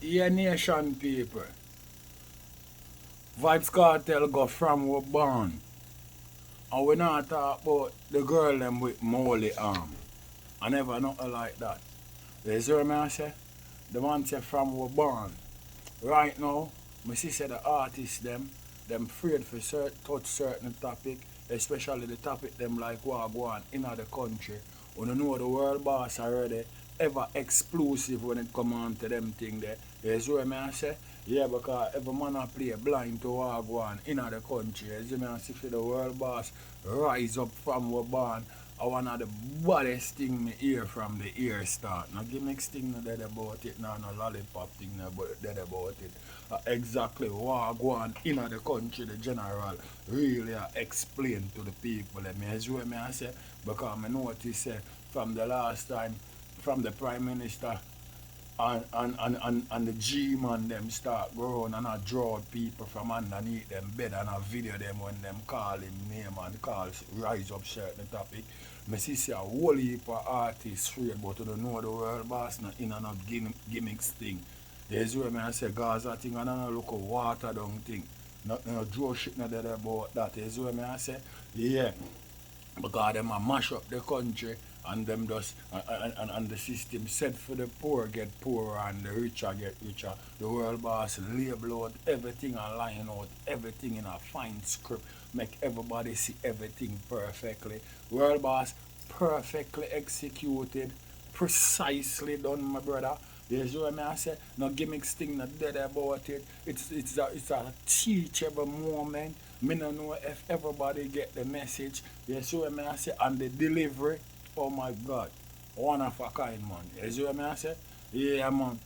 Yeah, nation people. Vybz Cartel go from we born. And we not talk about the girl them with molly arm. I never nothing like that. You see what I say? The man say from we born. Right now, me see say the artists them afraid for touch certain topic, especially the topic them like what go on in the country. We don't know the world boss already ever explosive when it come on to them thing there. You see what I say? Yeah, because every man a play blind to what go on in the country. You see me I see for the world boss rise up from we born. I one of the baddest thing me hear from the ear start. Now gimmicks thing no dead about it, no lollipop thing no dead about it. Exactly what go on in the country, the general really explain to the people. Let me as well me I say because I notice from the last time from the Prime Minister and the G-man them start growing and I draw people from underneath them bed and I video them when them call him name and calls rise up certain topic. Me see a whole heap of artists free but you don't know the world boss not in and out gimmicks thing. There's where me I say Gaza thing and I look a water down thing. Not no draw shit not there about that. There's where me I say yeah. Because them a mash up the country and them just and the system set for the poor get poorer and the richer get richer. The world boss label out everything and line out everything in a fine script, make everybody see everything perfectly. World boss perfectly executed, precisely done, my brother. You see what I say? No gimmicks thing not dead about it. It's a teachable moment. Me no know if everybody get the message. You see what I say? And the delivery, oh my God, one of a kind, man. You see what I say? Yeah, man.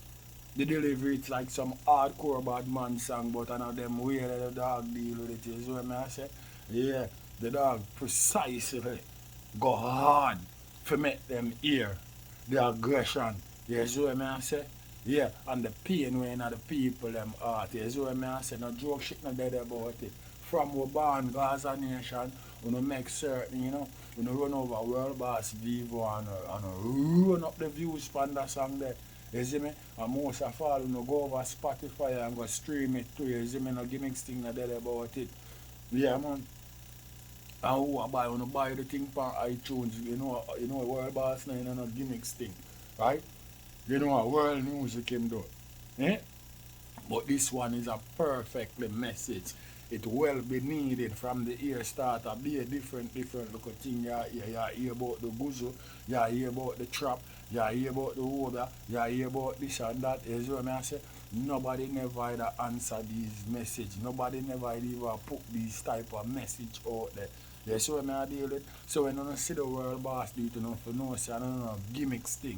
The delivery it's like some hardcore bad man song, but I know them way that the dog deal with it. You see what I say? Yeah, the dog precisely go hard to make them hear the aggression. You see what I say? Yeah, and the pain when the people them heart. You see what I say? No joke shit no dead about it. From we born Gaza nation, we no make certain, we no run over world boss Vivo and run up the views from that song there. You see me? And most of all, we no go over Spotify and go stream it too. You see me? No gimmicks thing no dead about it. Yeah, man. And who I buy, when you buy the thing from iTunes, world boss now, no gimmicks thing. Right? You know what world music him do. Eh? But this one is a perfectly message. It will be needed from the ear starter. Be a different look of thing. You hear about the guzo, you hear about the trap, you hear about the order, you hear about this and that. You see what I say? Nobody never either answer these message. Nobody never even put these type of message out there. You see what I deal with? So when you see the world boss do it, you know, say I don't know gimmicks thing.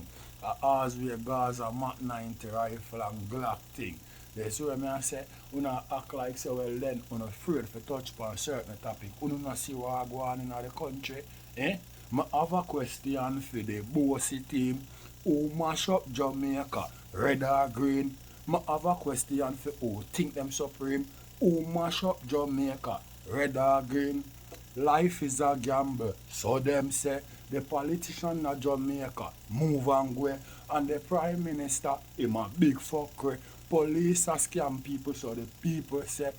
Osway Gaza Mach 90 rifle and Glock thing. You see what I say? You not act like so well then you afraid to touch upon certain topic. You not see what go on in the country. Eh? I have a question for the bossy team who mash up Jamaica, red or green. I have a question for who think them supreme, who mash up Jamaica, red or green. Life is a gamble, so them say. The politician in Jamaica move and go, and the prime minister him a big fucker. Police a scam people, so the people say,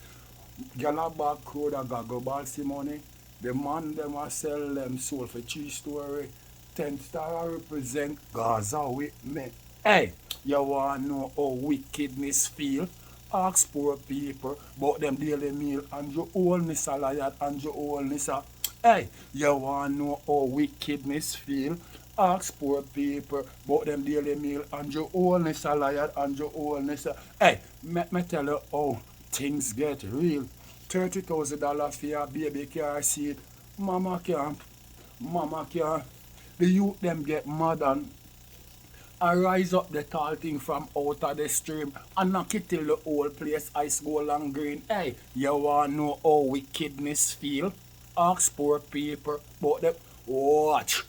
"Gyal a back road a go balsi money." The man them a sell them soul for 3 story. 10 star represent Gaza with me. Hey, you want to know how wickedness feel? Ask poor people about them daily meal and your oldness a liar and your oldness a hey, you want to know how wickedness feel? Ask poor people about them daily meal and your oldness a liar and your oldness a hey, let me tell you how things get real. $30,000 for your baby car seat. Mama can't. The youth them get mad and rise up the tall thing from out of the stream and knock it till the whole place ice gold and green. Hey, you wanna know how wickedness feel? Ask poor people but them. Watch.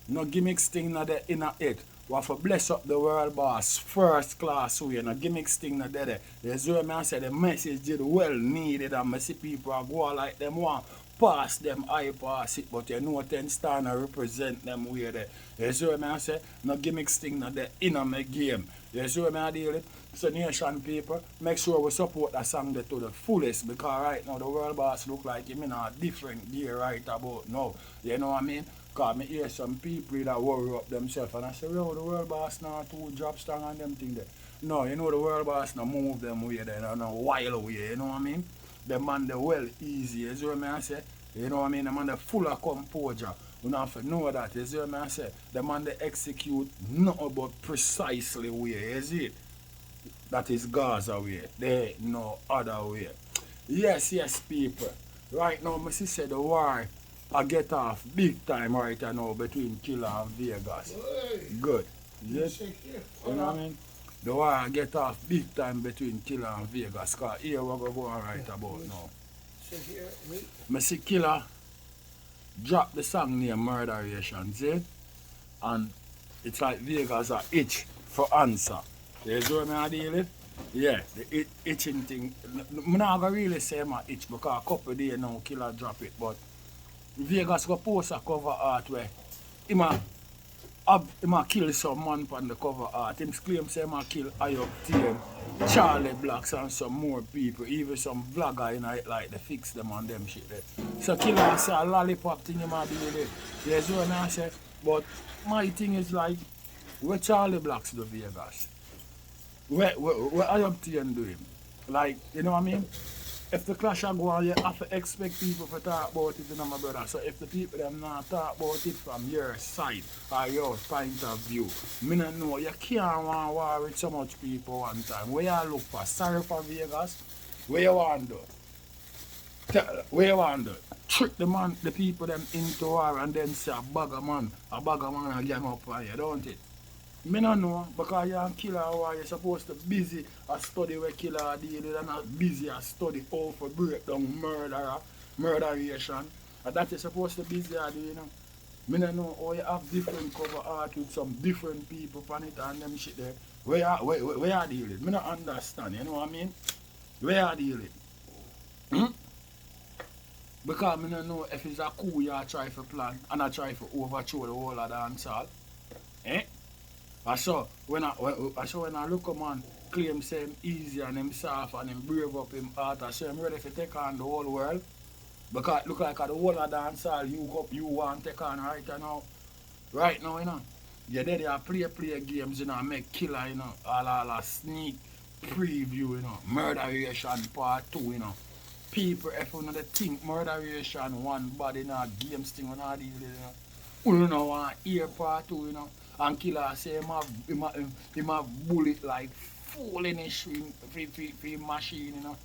No gimmicks thing na the inner it. We have to bless up the world boss first class way. No gimmicks thing na there. There's where I say the message did well needed and I see people go like them want pass them I pass it, but you know 10 star and represent them way there. You see what I say? No gimmicks thing na the inner my game. You see what I deal with? So nation people, make sure we support that song there to the fullest because right now the world boss look like him in a different gear right about now. You know what I mean? Because I hear some people that worry up themselves and I say, yo, the world boss now too drop strong on them thing there. No, you know the world boss now move them way there, no wild way, you know what I mean? The man they well easy, you see what I say? You know what I mean? The man they full of composure. You don't have to know that, you see what I say? The man they execute nothing but precisely way, you see it? That is Gaza way. There ain't no other way. Yes, yes, people. Right now, my sister, the war I get off big time right now between Killa and Vegas. Good. Yes? You know what I mean? The war I get off big time between Killa and Vegas. Because here we're going to go on right about now. I see Killa drop the song named Murderation, see? And it's like Vegas are itch for answer. You see what I deal with? Yeah, the itching thing. I'm not going to really say my itch because a couple days now Killa drop it, but Vegas go post a cover art where him a kill some man on the cover art. Him claim say him a kill Ayok Team, Charlie Blacks and some more people, even some vlogger in it like they fix them on them shit there. So Killa say a lollipop thing him a do with it. You see what I say? But my thing is like, where Charlie Blacks do Vegas? Where Ayok Team do him? Like, you know what I mean? If the clash are going, you have to expect people to talk about it, you know, my brother. So if the people them not talk about it from your side or your point of view, me not know, you can't want to war with so much people one time. Where you look for? Sorry for Vegas? Where you want to do? Where you want to do? Trick the people them into war and then say a bag of man and gang up on you, don't it? Me no know because you're a killer or you're supposed to busy a study where killer deal with and not busy a study how to break down murderation. And that you're supposed to busy at you know. Me no know how you have different cover art with some different people on it and them shit there. Where you deal with? Me no understand, you know what I mean? Where you deal with? Hmm? Because me no know if it's a coup you try for plan and I try for overthrow the whole of the dancehall. Eh? I saw when I look a man claim say him easy and him soft and him brave up him heart, I say him ready to take on the whole world. Because it look like the whole of dancehall you want to take on right now. Right now, you know. You're there to play games, you know, make killer, you know, all sneak preview, you know, murderation part 2, you know. People if you know they think murderation one body in a games thing when I deal with it, you know. You know want ear part 2, you know. And Killa say him have bullet like full in his for machine, you know.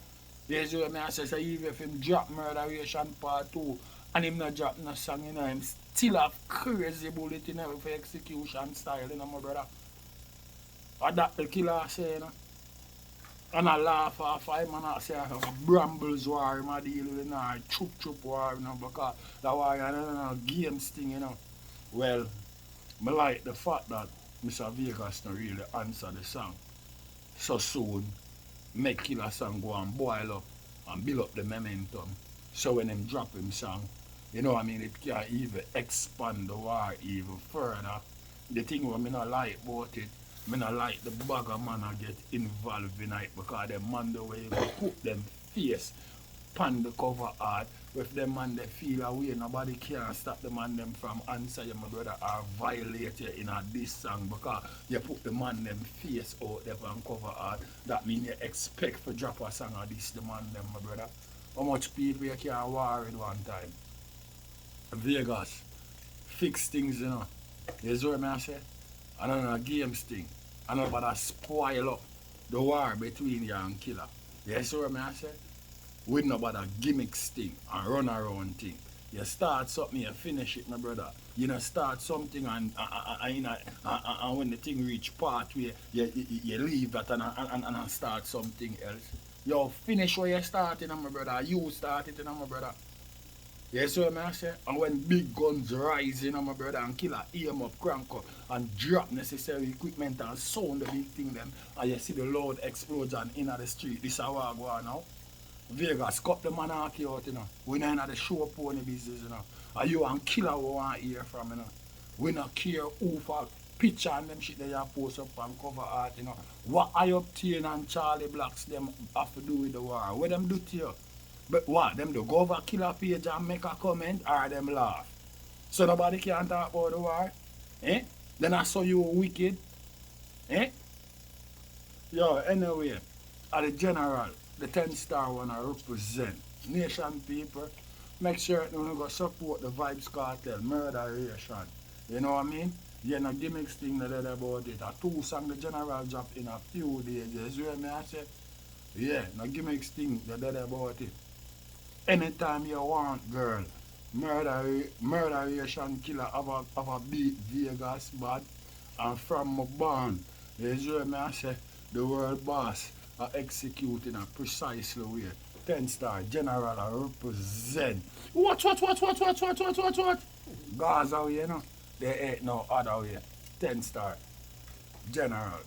There's what I say, so even if him drop murderation part 2 and him not drop no song, you know, him still have crazy bullet in you know, for execution style, you know, my brother. And that the Killa say, you know. And I laugh off him and I say brambles war him a deal with, you know, chup war, you know, because that war, you know, games thing, you know. Well, I like the fact that Mr. Vegas not really answer the song so soon. Make Killa song go and boil up and build up the momentum. So when him drop him song, you know what I mean, it can even expand the war even further. The thing what I not like about it, I not like the bag of man get involved in it because them man the way they put them face pan the cover art with them man they feel away, nobody can stop the man them from answer you, my brother, or violate you in a this song because you put the man them face out there on cover art. That means you expect to drop a song of this the man them, my brother. How much people you can war with one time? Vegas fix things, you know. You see what I say? And then a games thing. And nobody spoil up the war between you and Killa. You see what I say? With nobody gimmicks thing and run around thing. You start something, you finish it, my brother. You know, start something and when the thing reach part where you leave that and start something else. You finish where you started, my brother. You started, my brother. You see what I say? And when big guns rise, my brother, and Killa aim up, crank up, and drop necessary equipment and sound the big thing them, and you see the loud explosion in the street. This is how I go on now. Vegas, cut the man out, you know. We not in the show pony business, you know. And you and Killa we want to hear from, you know. We not care who for picture and them shit they have post up on cover art, you know. What I obtain and Charlie Blacks them have to do with the war? What them do to you? But what? Them do go over killer page and make a comment or them laugh? So nobody can talk about the war? Eh? Then I saw you wicked. Eh? Yo, anyway, at the general, the 10-star one I represent. Nation people, make sure you go support the Vybz cartel, murderation. You know what I mean? Yeah, no gimmicks thing that about it. A 2 song the general drop in a few days. You hear me I say? Yeah, no gimmicks thing that about it. Anytime you want, girl, murderation killer have a beat Vegas bad and from my band. You hear me I say? The world boss are executing a precisely way. 10-star general I represent. What? Gaza way, you know. There ain't no other way. 10-star general.